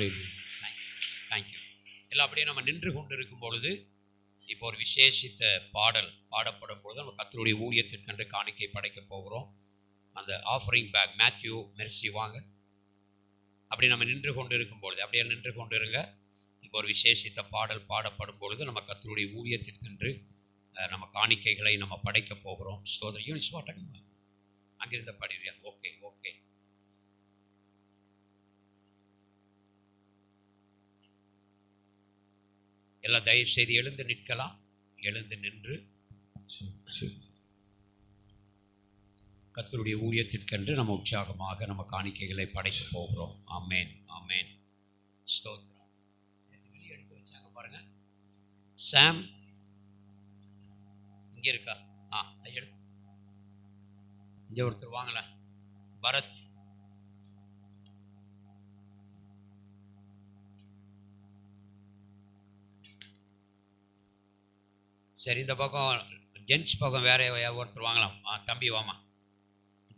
Thank you. எல்லாம் அப்படியே நம்ம நின்று கொண்டு இருக்கும் பொழுது இப்போ ஒரு விசேஷித்த பாடல் பாடப்படும் பொழுது நம்ம கர்த்தருடைய ஊழியத்திற்கென்று காணிக்கை படைக்க போகிறோம். அந்த ஆஃபரிங் பேக் மேத்யூ மெர்சி வாங்க. அப்படி நம்ம நின்று கொண்டு இருக்கும் பொழுது அப்படியே நின்று கொண்டு இருங்க. இப்போ ஒரு விசேஷித்த பாடல் பாடப்படும் பொழுது நம்ம கர்த்தருடைய ஊழியத்திற்கென்று நம்ம காணிக்கைகளை நம்ம படைக்க போகிறோம். ஸ்தோத்திரம். யூனிஸ் வாட்டங்க அங்கிருந்த படியா. Okay okay. எல்லாம் தயவு செய்து எழுந்து நிற்கலாம். எழுந்து நின்று கர்த்தருடைய ஊழியத்திற்கென்று நம்ம உற்சாகமாக நம்ம காணிக்கைகளை படைக்க போகிறோம். ஆமேன் ஆமேன். ஸ்தோத்திரம். வெளியே எடுத்து வச்சாங்க பாருங்க. சாம் இங்கே இருக்கா? எடு. இங்கே ஒருத்தர் வாங்கல. பரத். சரி, இந்த பக்கம் ஜென்ட்ஸ் பக்கம் வேற ஒருத்தர் வாங்கலாம். தம்பி வாமா.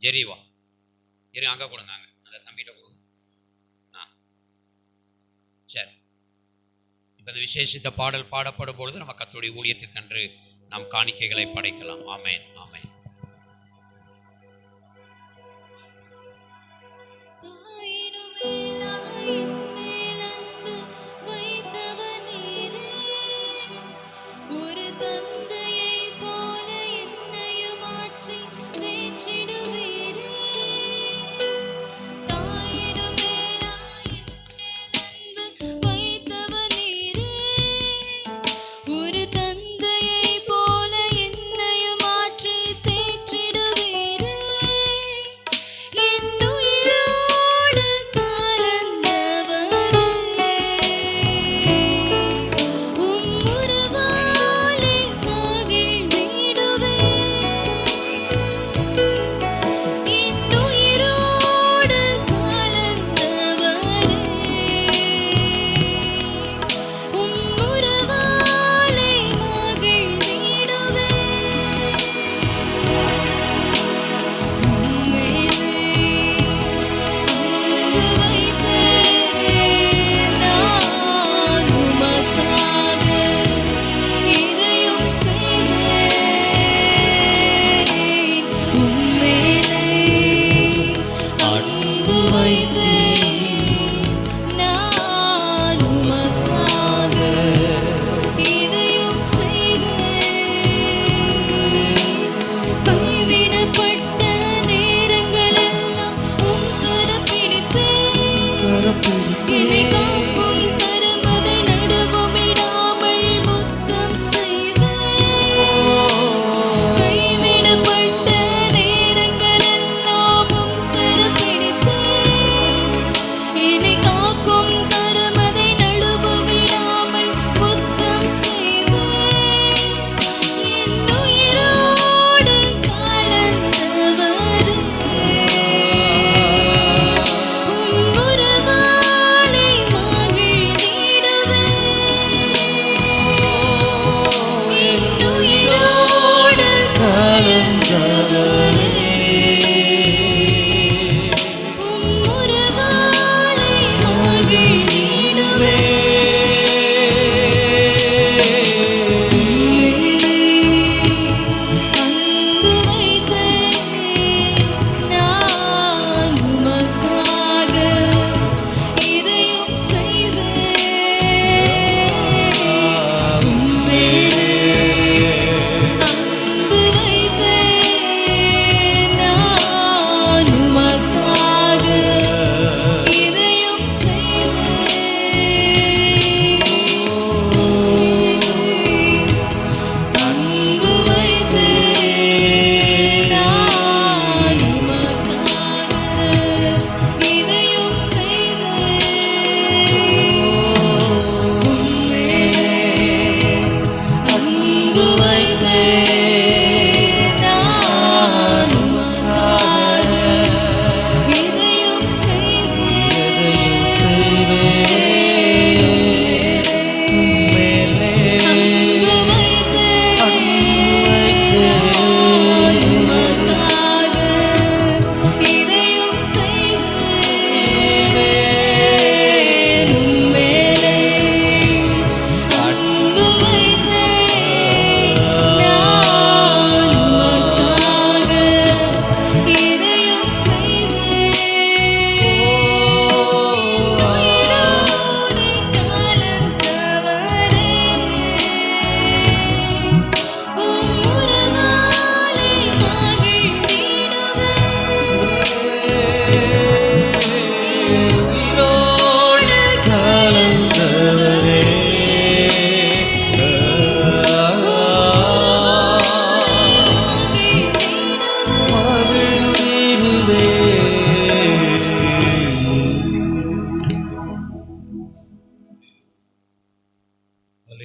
ஜெரி வா. இருங்க, அங்கே கொடுங்க. அந்த தம்பிகிட்ட கொடுங்க. சரி. இப்போ இந்த விசேஷித்த பாடல் பாடப்படும் பொழுது நம்ம கர்த்தருடைய ஊழியத்திற்கென்று நாம் காணிக்கைகளை படைக்கலாம். ஆமேன் ஆமேன். Give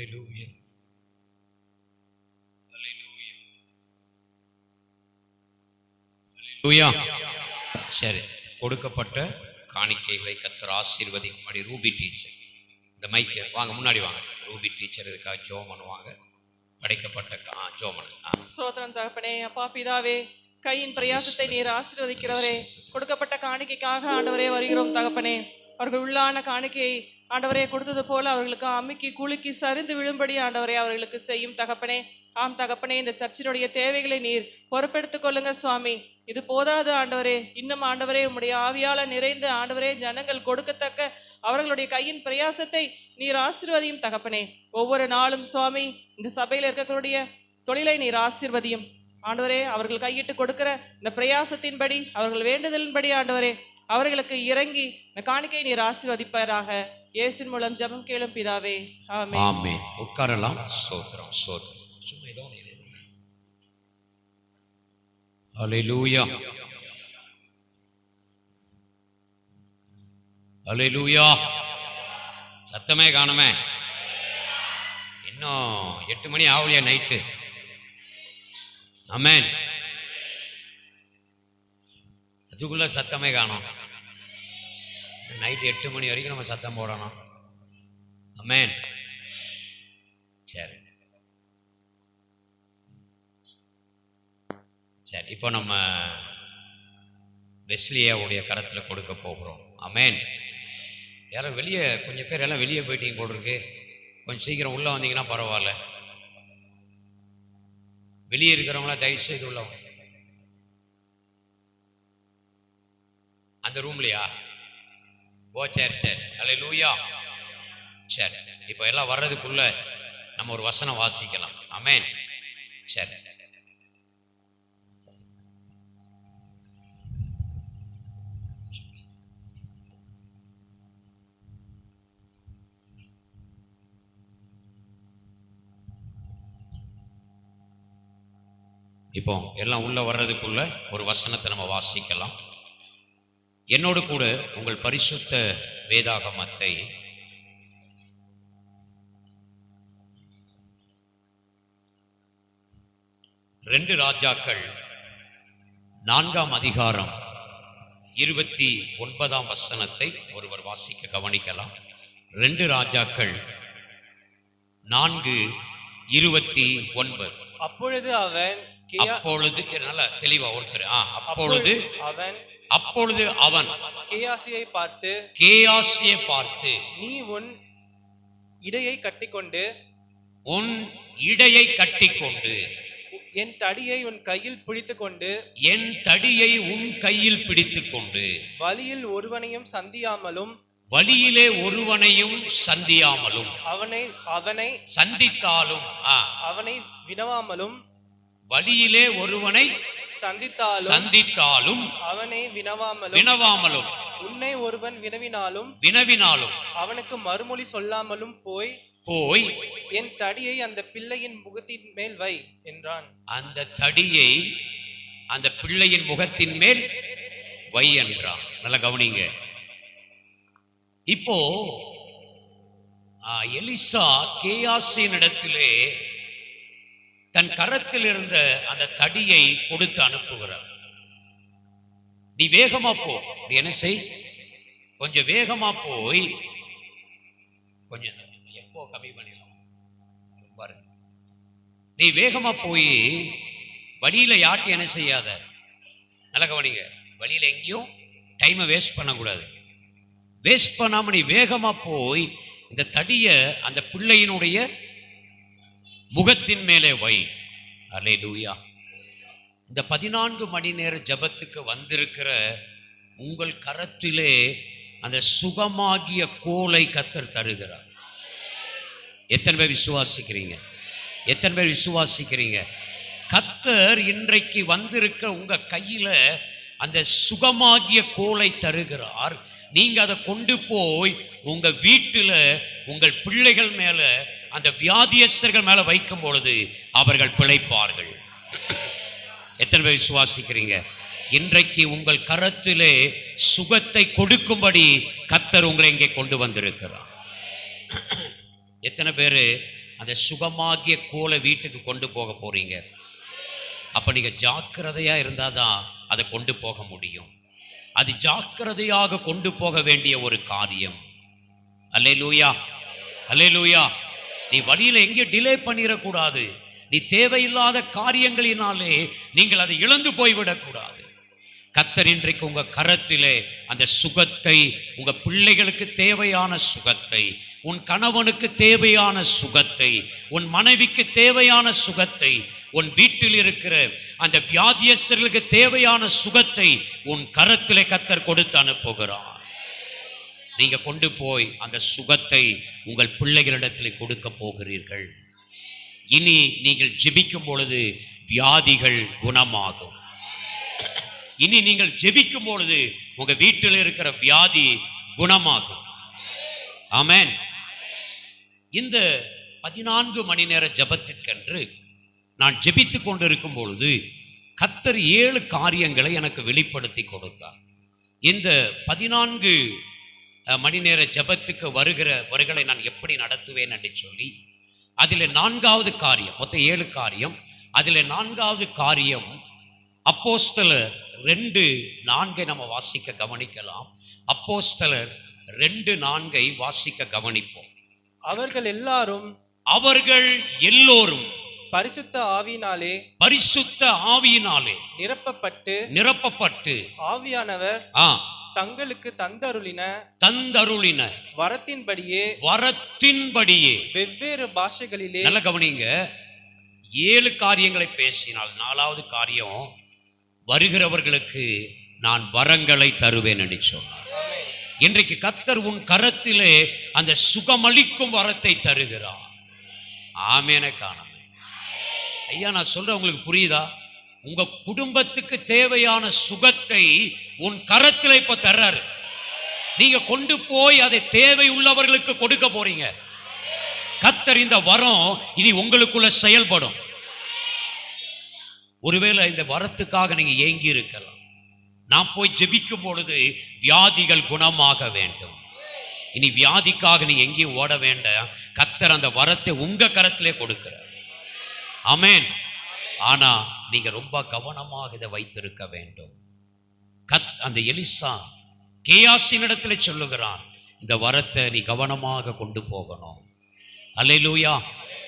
அல்லேலூயா. சரி, கொடுக்கப்பட்ட காணிக்கைகளை கர்த்தர் ஆசீர்வதிக்கும்படி ரூபி டீச்சர் இந்த மைக்கு வாங்க, முன்னாடி வாங்க. ரூபி டீச்சர் இதுக்காக ஜெபம் பண்ணுவாங்க. படைக்கப்பட்ட ஜெபம் பண்ணுங்க. ஸ்தோத்திரம் தகப்பனே. அப்பா பிதாவே, கையின் பிரயாசத்தை நீர் ஆசீர்வதிக்கிறவரே, கொடுக்கப்பட்ட காணிக்கைக்காக ஆண்டவரே வருகிறோம் தகப்பனே. அவர்கள் உள்ளான காணிக்கையை ஆண்டவரே கொடுத்தது போல அவர்களுக்கு அமுக்கி குலுக்கி சரிந்து விழும்படி ஆண்டவரே அவர்களுக்கு செய்யும் தகப்பனே. ஆம் தகப்பனே, இந்த சர்ச்சினுடைய தேவைகளை நீர் பொறுப்பெடுத்துக் கொள்ளுங்க சுவாமி. இது போதாது ஆண்டவரே, இன்னும் ஆண்டவரே உம்முடைய ஆவியால நிறைந்த ஆண்டவரே ஜனங்கள் கொடுக்கத்தக்க அவர்களுடைய கையின் பிரயாசத்தை நீர் ஆசீர்வதியும் தகப்பனே. ஒவ்வொரு நாளும் சுவாமி இந்த சபையில் இருக்கக்கூடிய தொழிலை நீர் ஆசீர்வதியும் ஆண்டவரே. அவர்கள் கையிட்டு கொடுக்கிற இந்த பிரயாசத்தின்படி அவர்கள் வேண்டுதலின்படி ஆண்டவரே அவர்களுக்கு இறங்கி இந்த காணிக்கை நீர் ஆசீர்வதிப்பாராக. இயேசுவின் மூலம் ஜெபம் கேளும் பிதாவே, ஆமென். ஆமென். உட்காரலாம். ஸ்தோத்திரம் ஸ்தோத்திரம். சும்மா ஏதோ அல்லேலூயா அல்லேலூயா. சத்தமே காணுமே. இன்னும் 8 மணி ஆகலையா நைட்டு? ஆமென். அதுக்குள்ள சத்தமே காணும். நைட்டு 8 மணி வரைக்கும் நம்ம சத்தம் போடணும். ஆமென். சரி சரி, இப்போ நம்ம வெஸ்லியாவுடைய கரத்தில் கொடுக்க போகிறோம். ஆமென். யாரும் வெளியே, கொஞ்சம் பேர் எல்லாம் வெளியே போயிட்டீங்க போல் இருக்கு. கொஞ்சம் சீக்கிரம் உள்ளே வந்தீங்கன்னா பரவாயில்ல. வெளியே இருக்கிறவங்களா தயவு செய்து உள்ள அந்த ரூம்லையா? ஓ சரி சரி, அல்லேலூயா. சரி, இப்போ எல்லாம் வர்றதுக்குள்ள நம்ம ஒரு வசனம் வாசிக்கலாம். ஆமென். சரி, இப்போ எல்லாம் உள்ள வர்றதுக்குள்ள ஒரு வசனத்தை நம்ம வாசிக்கலாம். என்னோடு கூட உங்கள் பரிசுத்த வேதாகமத்தை ரெண்டு ராஜாக்கள் 4ஆம் அதிகாரம் 29ஆம் வசனத்தை ஒருவர் வாசிக்க கவனிக்கலாம். 2 ராஜாக்கள் 4:29. அப்பொழுது நல்ல தெளிவா ஒருத்தர் அப்பொழுது அவன் கேயாசியை பார்த்து நீ உன் இடையை கட்டிக்கொண்டு என் தடியை உன் கையில் பிடித்துக்கொண்டு வழியில் ஒருவனையும் சந்தியாமலும் அவனை சந்தித்தாலும் அவனை வினவாமலும் வழியிலே ஒருவனை சந்தித்தாலும் அவனை வினவாமலும் உன்னை ஒருவன் வினவினாலும் அவனுக்கு மறுமொழி சொல்லாமலும் போய் என் தடியை அந்த பிள்ளையின் முகத்தின் மேல் வை என்றான். அந்த தடியை அந்த பிள்ளையின் முகத்தின் மேல் வை என்றான். நல்ல கவனிங்க. இப்போ எலிசா கேயாசின் இடத்திலே தன் கரத்தில் இருந்த அந்த தடியை கொடுத்து அனுப்புகிறார். நீ வேகமா போ. நீ என்ன செய்? கொஞ்சம் வேகமா போய் கொஞ்சம் எப்போ கம்மி பண்ணிடலாம் பாருங்க. நீ வேகமா போய் வழியில யார்ட்டும் என்ன செய்யாத. நல்ல கவனிங்க. வழியில எங்கேயும் டைமை வேஸ்ட் பண்ணக்கூடாது. வேஸ்ட் பண்ணாம நீ வேகமா போய் இந்த தடிய அந்த பிள்ளையினுடைய முகத்தின் மேலே வை. அல்லேலூயா. இந்த 14 மணி நேர ஜபத்துக்கு வந்திருக்கிற உங்கள் கரத்திலே அந்த சுகமாகிய கோலை கர்த்தர் தருகிறார். எத்தனை பேர் விசுவாசிக்கிறீங்க? கர்த்தர் இன்றைக்கு வந்திருக்கிற உங்க கையில அந்த சுகமாகிய கோலை தருகிறார். நீங்க அதை கொண்டு போய் உங்க வீட்டுல உங்கள் பிள்ளைகள் மேல அந்த வியாதியஸ்தர்கள் மேல வைக்கும் பொழுது அவர்கள் பிழைப்பார்கள். எத்தனை பேர் விசுவாசிக்கிறீங்க? இன்றைக்கு உங்கள் கரத்திலே சுகத்தை கொடுக்கும்படி கர்த்தர் உங்களை இங்கே கொண்டு வந்திருக்கிறார். எத்தனை பேர் அந்த சுகமாகிய கோலை வீட்டுக்கு கொண்டு போக போறீங்க. அப்ப நீங்க ஜாக்கிரதையா இருந்தாதான் அதை கொண்டு போக முடியும். அது ஜாக்கிரதையாக கொண்டு போக வேண்டிய ஒரு காரியம். அல்லேலூயா, அல்லேலூயா. நீ வழியில எங்கேயும் டிலே பண்ணிடக்கூடாது. நீ தேவையில்லாத காரியங்களினாலே நீங்கள் அதை இழந்து போய்விடக்கூடாது. கர்த்தர் இன்றைக்கு உங்க கரத்திலே அந்த சுகத்தை, உங்க பிள்ளைகளுக்கு தேவையான சுகத்தை, உன் கணவனுக்கு தேவையான சுகத்தை, உன் மனைவிக்கு தேவையான சுகத்தை, உன் வீட்டில் இருக்கிற அந்த வியாதியஸ்தர்களுக்கு தேவையான சுகத்தை உன் கரத்திலே கர்த்தர் கொடுத்து அனுப்புகிறார். நீங்க கொண்டு போய் அந்த சுகத்தை உங்கள் பிள்ளைகளிடத்தில் கொடுக்க போகிறீர்கள். இனி நீங்கள் ஜெபிக்கும் பொழுது வியாதிகள் குணமாகும். இனி நீங்கள் ஜெபிக்கும் பொழுது உங்க வீட்டில் இருக்கிற வியாதி குணமாகும். ஆமென். இந்த 14 மணி நேர ஜெபத்திற்கென்று நான் ஜெபித்துக் கொண்டிருக்கும் பொழுது கர்த்தர் 7 காரியங்களை எனக்கு வெளிப்படுத்தி கொடுத்தார். இந்த 14 மணி நேர ஜெபத்துக்கு வருகளை நான் எப்படி நடத்துவேன் என்று சொல்லி அதில் 4வது காரியம், மொத்தம் 7 காரியம். அதில் 4வது காரியம் அப்போஸ்தலர் 2:4 நம்ம வாசிக்க கவனிக்கலாம். அப்போஸ்தலர் 2:4 வாசிக்க கவனிப்போம். அவர்கள் எல்லோரும் பரிசுத்த ஆவியினாலே நிரப்பப்பட்டு ஆவியானவர் தங்களுக்கு தந்தருளின வரத்தின்படியே வெவ்வேறு பாஷைகளிலே. நல்ல கவனிங்க, 7 காரியங்களை பேசினால் 4வது காரியம் வருகிறவர்களுக்கு நான் வரங்களை தருவேன் என்று சொன்னார். இன்றைக்கு கர்த்தர் உன் கரத்திலே அந்த சுகமளிக்கும் வரத்தை தருகிறார். ஆமெனை காணாம ஐயா, நான் சொல்றேன், உங்களுக்கு புரியுதா? உங்க குடும்பத்துக்கு தேவையான சுகத்தை உன் கரத்திலே இப்ப தர்றாரு. நீங்க கொண்டு போய் அதை தேவை உள்ளவர்களுக்கு கொடுக்க போறீங்க. கர்த்தர் இந்த வரம் இனி உங்களுக்குள்ள செயல்படும். ஒருவேளை இந்த வரத்துக்காக நீங்க ஏங்கி இருக்கலாம். நான் போய் ஜெபிக்கும் பொழுது வியாதிகள் குணமாக வேண்டும். இனி வியாதிக்காக நீங்க எங்கேயும் ஓட வேண்டாம். கர்த்தர் அந்த வரத்தை உங்க கரத்திலே கொடுக்கிறார். ஆமென். ஆனா நீங்க ரொம்ப கவனமாக இதை வைத்திருக்க வேண்டும். அந்த எலிசா கேயாசின் இடத்துல சொல்லுகிறான், இந்த வரத்தை நீ கவனமாக கொண்டு போகணும். அல்லேலூயா.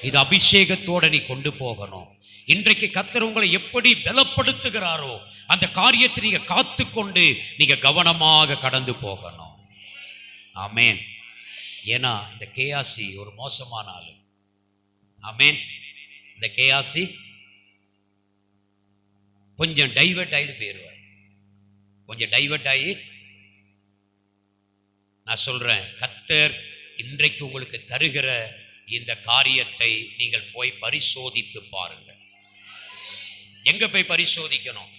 இது அபிஷேகத்தோட நீ கொண்டு போகணும். இன்றைக்கு கர்த்தர் உங்களை எப்படி பலப்படுத்துகிறாரோ அந்த காரியத்தை நீங்க காத்துக்கொண்டு நீங்க கவனமாக கடந்து போகணும். ஆமென். ஏன்னா இந்த கேயாசி ஒரு மோசமான ஆளு. ஆமென். இந்த கேயாசி கொஞ்சம் டைவர்ட் ஆகி போயிடுவார். கொஞ்சம் டைவர்ட் ஆகி, நான் சொல்றேன், கர்த்தர் இன்றைக்கு உங்களுக்கு தருகிற இந்த காரியத்தை நீங்கள் போய் பரிசோதித்து பாருங்கள். எங்க போய் பரிசோதிக்கணும்?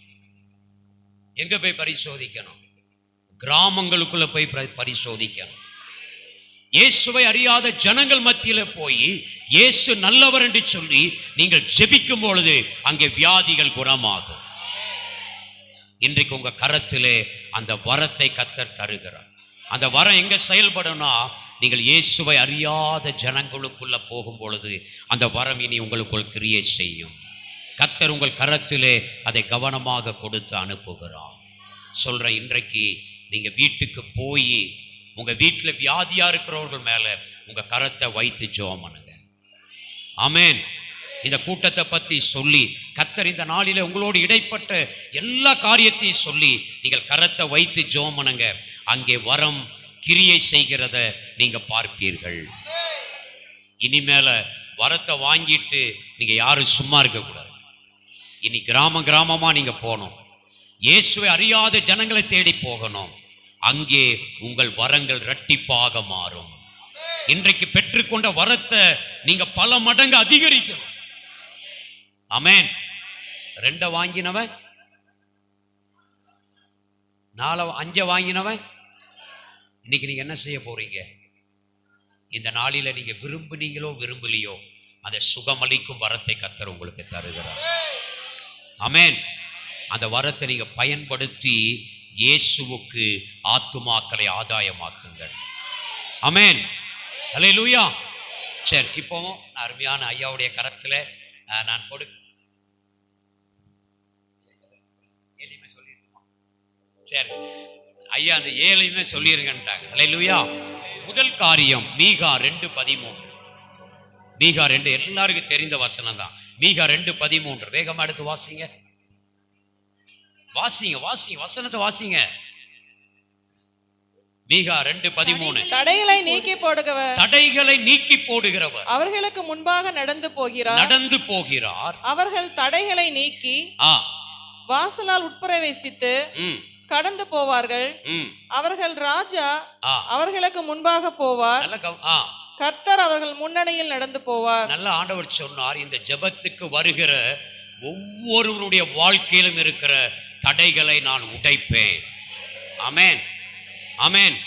எங்க போய் பரிசோதிக்கணும்? கிராமங்களுக்குள்ள போய் பரிசோதிக்கணும். இயேசுவை அறியாத ஜனங்கள் மத்தியில போய் இயேசு நல்லவர் என்று சொல்லி நீங்கள் ஜெபிக்கும் பொழுது அங்கே வியாதிகள் குணமாகும். இன்றைக்கு உங்க கரத்திலே அந்த வரத்தை கர்த்தர் தருகிறார். அந்த வரம் எங்க செயல்படும்னா, நீங்கள் இயேசுவை அறியாத ஜனங்களுக்குள்ள போகும் பொழுது அந்த வரம் இனி உங்களுக்குள் கிரியை செய்யும். கர்த்தர் உங்கள் கரத்திலே அதை கவனமாக கொடுத்து அனுப்புகிறார். சொல்றேன், இன்றைக்கு நீங்க வீட்டுக்கு போய் உங்க வீட்டில் வியாதியா இருக்கிறவர்கள் மேல உங்க கரத்தை வைத்து ஜெபம் பண்ணுங்க. ஆமென். இந்த கூட்டத்தை பத்தி சொல்லி கர்த்தர் இந்த நாளில உங்களோடு இடைப்பட்ட எல்லா காரியத்தையும் சொல்லி நீங்கள் கரத்தை வைத்து ஜெபம் பண்ணுங்க. அங்கே வரம் கிரியை செய்கிறத நீங்க பார்ப்பீர்கள். இனிமேல வரத்தை வாங்கிட்டு நீங்க யாரும் சும்மா இருக்க கூடாது. இனி கிராமமா நீங்க போகணும். இயேசுவை அறியாத ஜனங்களை தேடி போகணும். அங்கே உங்கள் வரங்கள் இரட்டிப்பாக மாறும். இன்றைக்கு பெற்றுக்கொண்ட வரத்தை நீங்க பல மடங்கு அதிகரிக்கணும். ஆமென். 2 வாங்கினவன் 4 5 வாங்கினவன் இன்னைக்கு நீங்க என்ன செய்ய போறீங்க? இந்த நாளில நீங்க விரும்புனீங்களோ விரும்பலையோ அந்த சுகமளிக்கும் வரத்தை கர்த்தர் உங்களுக்கு தருகிறார். ஆமென். அந்த வரத்தை நீங்க பயன்படுத்தி இயேசுவுக்கு ஆத்துமாக்களை ஆதாயமாக்குங்கள். ஆமென். அல்லேலூயா. சரி, இப்போ அருமையான ஐயாவுடைய கரத்துல நான் ஏழையுமே சொல்லிருக்கோமா? சரி ஐயா, அந்த ஏழையுமே சொல்லிருங்கன்ட்டாங்க. அல்லேலூயா. முதல் காரியம் மீகா 2:13. மீகா 2 எல்லாருக்கும் தெரிந்த வசனம் தான். மீகா 2:13 வேகமா எடுத்து வாசிங்க, வாசிங்க, வாசிங்க, வசனத்தை வாசிங்க. மீகா 2:13. தடைகளை நீக்கி போடுகிறவர், தடைகளை நீக்கி போடுகிறவர் அவர்களுக்கு முன்பாக நடந்து போகிறார். அவர்கள் தடைகளை நீக்கி வாசலால் உட்பிரவேசித்து கடந்து போவார்கள். அவர்கள் ராஜா அவர்களுக்கு முன்பாக போவார். கர்த்தர் அவர்கள் முன்னணியில் நடந்து போவார். நல்ல ஆண்டவர் சொன்னார், இந்த ஜெபத்துக்கு வருகிற ஒவ்வொருவருடைய வாழ்க்கையிலும் இருக்கிற தடைகளை நான் உடைப்பேன். ஆமென், ஆமென்.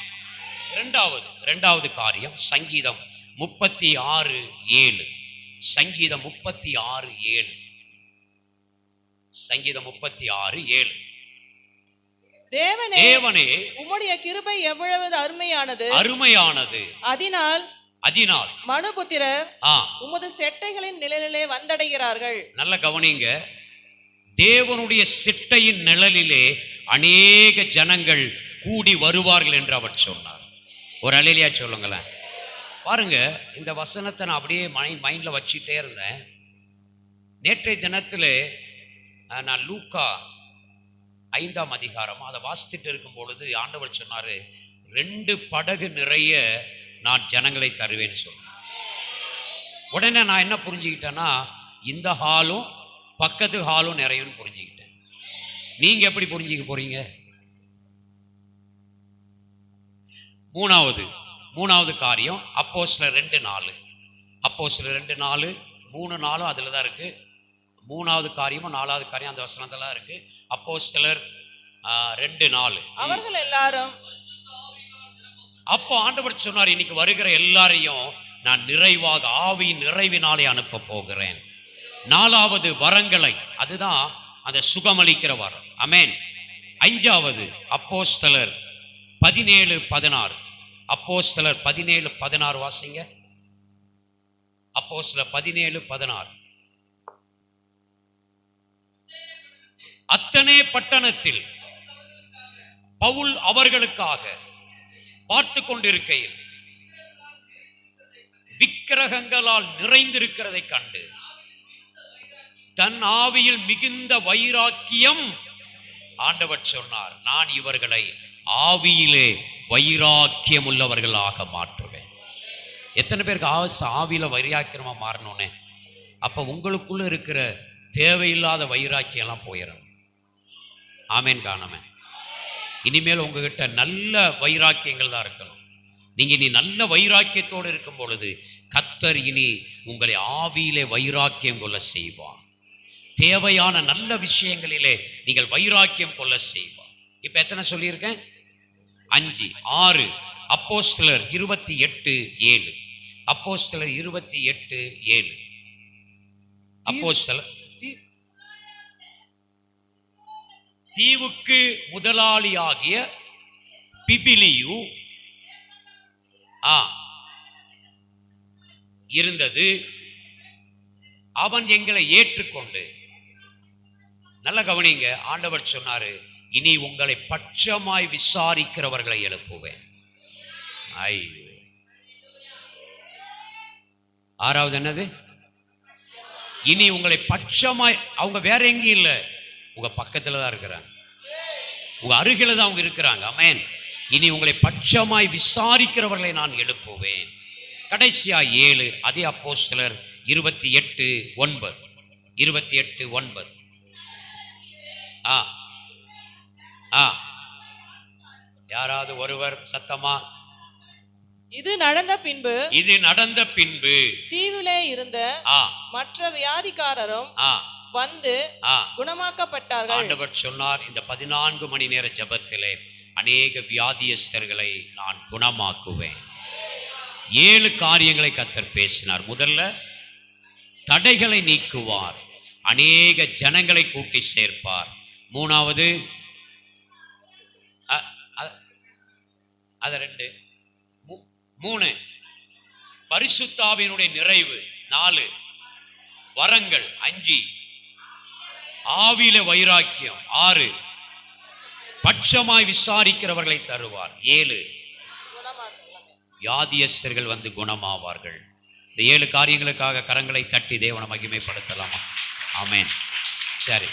இரண்டாவது காரியம் சங்கீதம் 36:7. சங்கீதம் 36:7. சங்கீதம் 36:7. தேவனே உம்முடைய கிருபை எவ்வளவு அருமையானது, அதனால் மனுபுத்திரர் உமது செட்டைகளின் நிழலிலே வந்தடைகிறார்கள். நல்ல கவனிங்க, தேவனுடைய செட்டையின் நிழலிலே அநேக ஜனங்கள் கூடி வருவார்கள் என்று அவர் சொன்னார். ஒரு அல்லேலூயா சொல்லுங்களேன். பாருங்க, இந்த வசனத்தை நான் அப்படியே மைண்ட்ல வச்சுட்டே இருந்தேன். நேற்றைய தினத்தில் நான் லூக்கா 5ஆம் அதிகாரம் அதை வாசித்துட்டு இருக்கும் பொழுது ஆண்டவர் சொன்னாரு, 2 படகு நிறைய நான் ஜனங்களை தருவேன்னு சொன்னேன். உடனே நான் என்ன புரிஞ்சுக்கிட்டேன்னா, இந்த ஹாலும் பக்கத்து ஹாலும் நிறையன்னு புரிஞ்சுக்கிட்டேன். நீங்க எப்படி புரிஞ்சுக்க போறீங்க? மூணாவது காரியம் அப்போஸ்தலர் 2:4. அப்போஸ்தலர் 2:4, 3:4 அதுல தான் இருக்கு. 3வது காரியமும் 4வது காரியம் அந்த வசனத்துல இருக்கு. அப்போஸ்தலர் 2:4. அவர்கள் எல்லாரும் அப்போ ஆண்டவர் சொன்னார், இன்னைக்கு வருகிற எல்லாரையும் நான் நிறைவாக ஆவியின் நிறைவினாலே அனுப்ப போகிறேன். 4வது வரங்களை, அதுதான் அந்த சுகமளிக்கிற வரம். ஆமென். 5வது அப்போஸ்தலர் 17:16. அப்போஸ்தலர் 17:16 வாசிங்க. அப்போஸ்தலர் 17:16. அத்தனை பட்டணத்தில் பவுல் அவர்களுக்காக பார்த்து கொண்டிருக்கையில் விக்கிரகங்களால் நிறைந்திருக்கிறதை கண்டு தன் ஆவியில் மிகுந்த வைராக்கியம், ஆண்டவர் சொன்னார், நான் இவர்களை ஆவியிலே வைராக்கியம் உள்ளவர்களாக மாற்றுவேன். எத்தனை பேருக்கு ஆவியில வைராக்கியமா மாறணும்னே? அப்ப உங்களுக்குள்ள இருக்கிற தேவையில்லாத வைராக்கியம் எல்லாம் போயிடணும். ஆமேன், காணமே. இனிமேல் உங்ககிட்ட நல்ல வைராக்கியங்கள் தான் இருக்கணும். நீங்க இனி நல்ல வைராக்கியத்தோடு இருக்கும் பொழுது கர்த்தர் இனி உங்களை ஆவியிலே வைராக்கியம் கொள்ள செய்வார். தேவையான நல்ல விஷயங்களிலே நீங்கள் வைராக்கியம் கொள்ள செய்வார். இப்ப எத்தனை சொல்லியிருக்கேன்? 5, 6. அப்போஸ்தலர் 28:7. அப்போஸ்தலர் 28:7. அப்போஸ்தலர் தீவுக்கு முதலாளியாகிய பிபிலியு இருந்தது. அவன் எங்களை ஏற்றுக்கொண்டு, நல்ல கவனிங்க, ஆண்டவர் சொன்னாரு, இனி உங்களை பட்சமாய் விசாரிக்கிறவர்களை எழுப்புவேன். ஐயோ, 6வது என்னது? இனி உங்களை பட்சமாய், அவங்க வேற எங்கேயும் இல்லை, உங்க பக்கத்துல தான் இருக்கிறாங்க, உங்க அருகில தான் அவங்க இருக்கிறாங்க. ஆமென். இனி உங்களை பட்சமாய் விசாரிக்கிறவர்களை நான் எழுப்புவேன். கடைசியா 7, அதே அப்போஸ்தலர் 28:9. 28:9. யாராவது ஒருவர் சத்தமா, இது நடந்த பின்பு தீவிலே இருந்த மற்ற வியாதிக்காரரும் வந்து குணமாக்கப்பட்டார்கள். ஆண்டவர் சொன்னார், இந்த 14 மணி நேர ஜெபத்திலே அநேக வியாதியஸ்தர்களை நான் குணமாக்குவேன். 7 காரியங்களை கர்த்தர் பேசினார். முதல்ல தடைகளை நீக்குவார், அநேக ஜனங்களை கூட்டி சேர்ப்பார். 3வது அது 2, 3 பரிசுத்தாவினுடைய நிறைவு 4, வரங்கள் 5, ஆவியில வைராக்கியம் 6, பட்சமாய் விசாரிக்கிறவர்களை தருவார் 7, வியாதியஸ்தர்கள் வந்து குணமாவார்கள். இந்த 7 காரியங்களுக்காக கரங்களை தட்டி தேவனை மகிமைப்படுத்தலாமா? ஆமென். சரி.